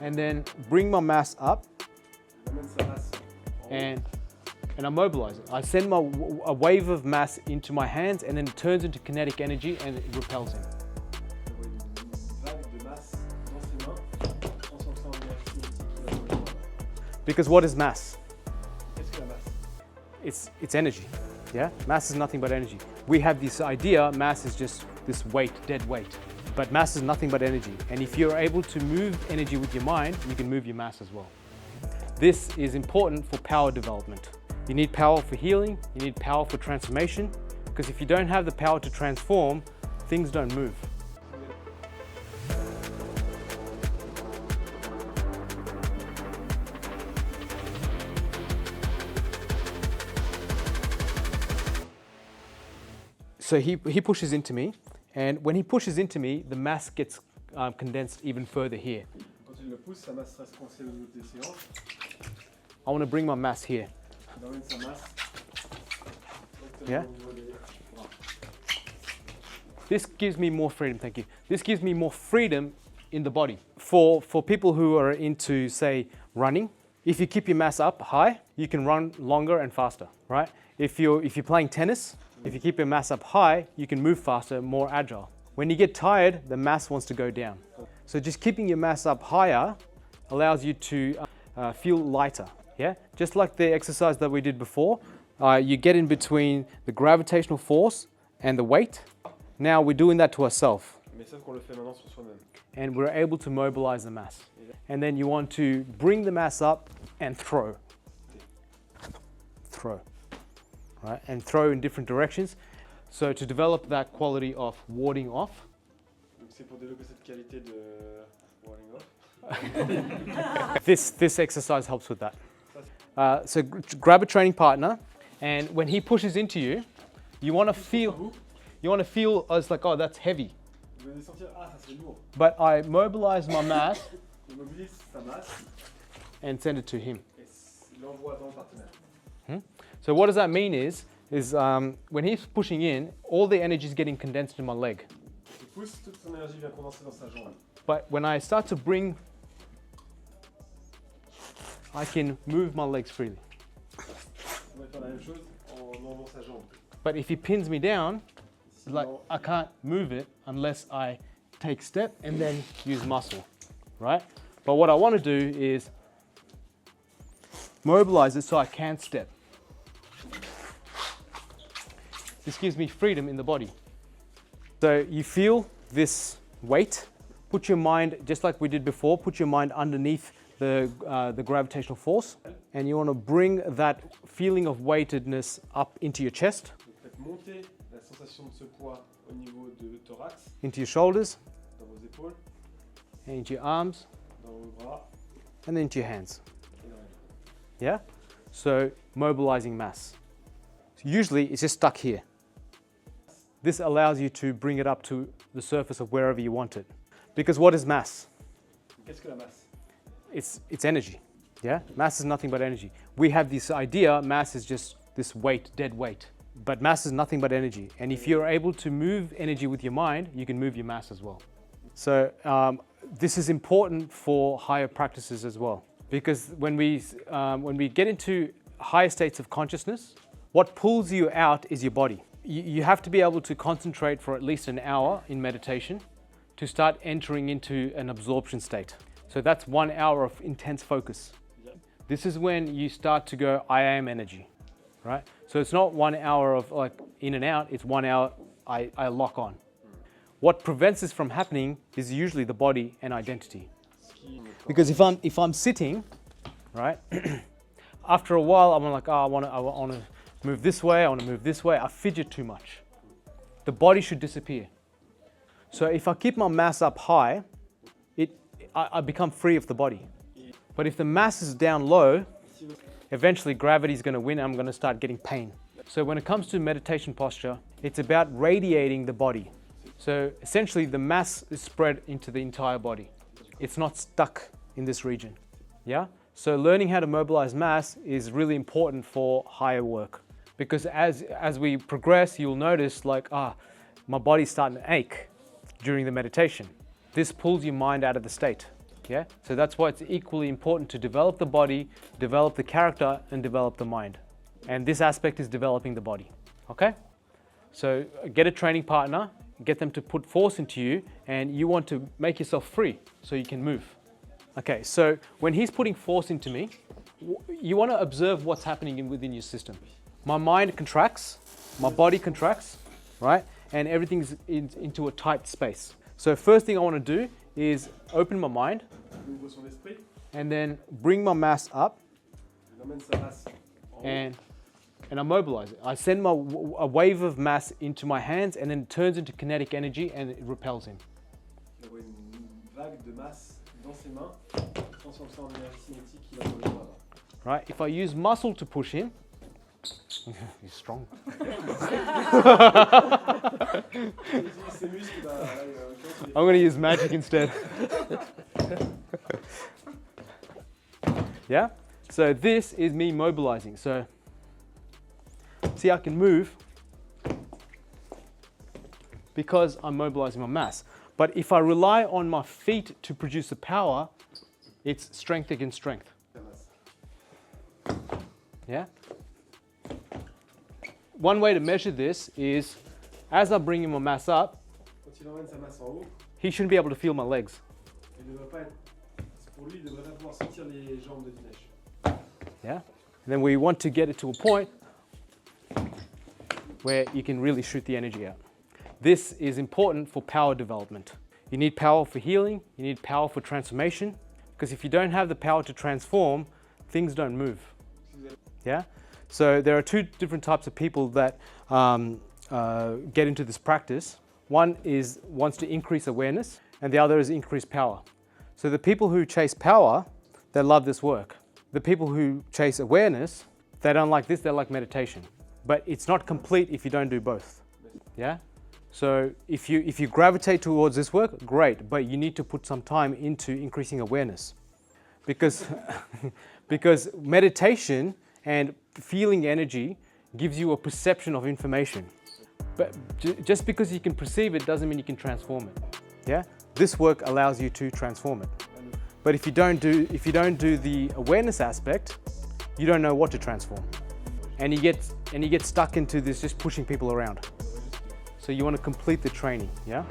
and then bring my mass up and I mobilize it. I send a wave of mass into my hands and then it turns into kinetic energy and it repels him. Because what is mass? It's energy, yeah? Mass is nothing but energy. We have this idea, mass is just this weight, dead weight. But mass is nothing but energy. And if you're able to move energy with your mind, you can move your mass as well. This is important for power development. You need power for healing, you need power for transformation, because if you don't have the power to transform, things don't move. So he pushes into me, and when he pushes into me, the mass gets condensed even further here. I want to bring my mass here. Yeah? This gives me more freedom, thank you. This gives me more freedom in the body. For people who are into, say, running, if you keep your mass up high, you can run longer and faster, right? If you're playing tennis, if you keep your mass up high, you can move faster, more agile. When you get tired, the mass wants to go down. So just keeping your mass up higher allows you to feel lighter, yeah? Just like the exercise that we did before, you get in between the gravitational force and the weight. Now we're doing that to ourselves. And we're able to mobilize the mass. And then you want to bring the mass up and throw. Throw. Right? And throw in different directions. So to develop that quality of warding off. This exercise helps with that. So grab a training partner, and when he pushes into you, you want to feel as like, oh, that's heavy. But I mobilize my mass and send it to him. So what does that mean is when he's pushing in, all the energy is getting condensed in my leg. But when I start to bring, I can move my legs freely. But if he pins me down, like I can't move it unless I take step and then use muscle, right? But what I want to do is mobilize it so I can step. This gives me freedom in the body. So you feel this weight, put your mind, just like we did before, put your mind underneath the gravitational force, and you want to bring that feeling of weightedness up into your chest, into your shoulders, and into your arms, and then into your hands. Yeah? So mobilizing mass. So usually it's just stuck here. This allows you to bring it up to the surface of wherever you want it. Because what is mass? It's energy. Yeah? Mass is nothing but energy. We have this idea, mass is just this weight, dead weight. But mass is nothing but energy. And if you're able to move energy with your mind, you can move your mass as well. So this is important for higher practices as well. Because when we get into higher states of consciousness, what pulls you out is your body. You have to be able to concentrate for at least an hour in meditation to start entering into an absorption state. So that's 1 hour of intense focus. This is when you start to go, I am energy, right? So it's not 1 hour of like in and out, it's 1 hour I lock on. What prevents this from happening is usually the body and identity. Because if I'm sitting, right, after a while I'm like, oh, I want to move this way, I want to move this way, I fidget too much. The body should disappear. So if I keep my mass up high, I become free of the body. But if the mass is down low, eventually gravity is going to win and I'm going to start getting pain. So when it comes to meditation posture, it's about radiating the body. So essentially the mass is spread into the entire body. It's not stuck in this region. Yeah? So learning how to mobilize mass is really important for higher work. Because as we progress, you'll notice like, my body's starting to ache during the meditation. This pulls your mind out of the state. Yeah, so that's why it's equally important to develop the body, develop the character, and develop the mind. And this aspect is developing the body. Okay? So get a training partner, get them to put force into you, and you want to make yourself free so you can move. Okay, so when he's putting force into me, you want to observe what's happening within your system. My mind contracts, my body contracts, right? And everything's into a tight space. So first thing I want to do is open my mind and then bring my mass up and I mobilize it. I send a wave of mass into my hands and then it turns into kinetic energy and it repels him. Right, if I use muscle to push him, he's strong. I'm going to use magic instead. Yeah? So this is me mobilizing. So see, I can move because I'm mobilizing my mass. But if I rely on my feet to produce the power, it's strength against strength. Yeah? One way to measure this is, as I'm bringing my mass up, he shouldn't be able to feel my legs. Yeah? And then we want to get it to a point where you can really shoot the energy out. This is important for power development. You need power for healing, you need power for transformation, because if you don't have the power to transform, things don't move. Yeah? So there are two different types of people that get into this practice. One wants to increase awareness, and the other is increase power. So the people who chase power, they love this work. The people who chase awareness, they don't like this, they like meditation. But it's not complete if you don't do both. Yeah? So if you gravitate towards this work, great, but you need to put some time into increasing awareness. Because meditation and feeling energy gives you a perception of information. But just because you can perceive it doesn't mean you can transform it. Yeah? This work allows you to transform it. But if you don't do the awareness aspect, you don't know what to transform. And you get stuck into this just pushing people around. So you want to complete the training, yeah?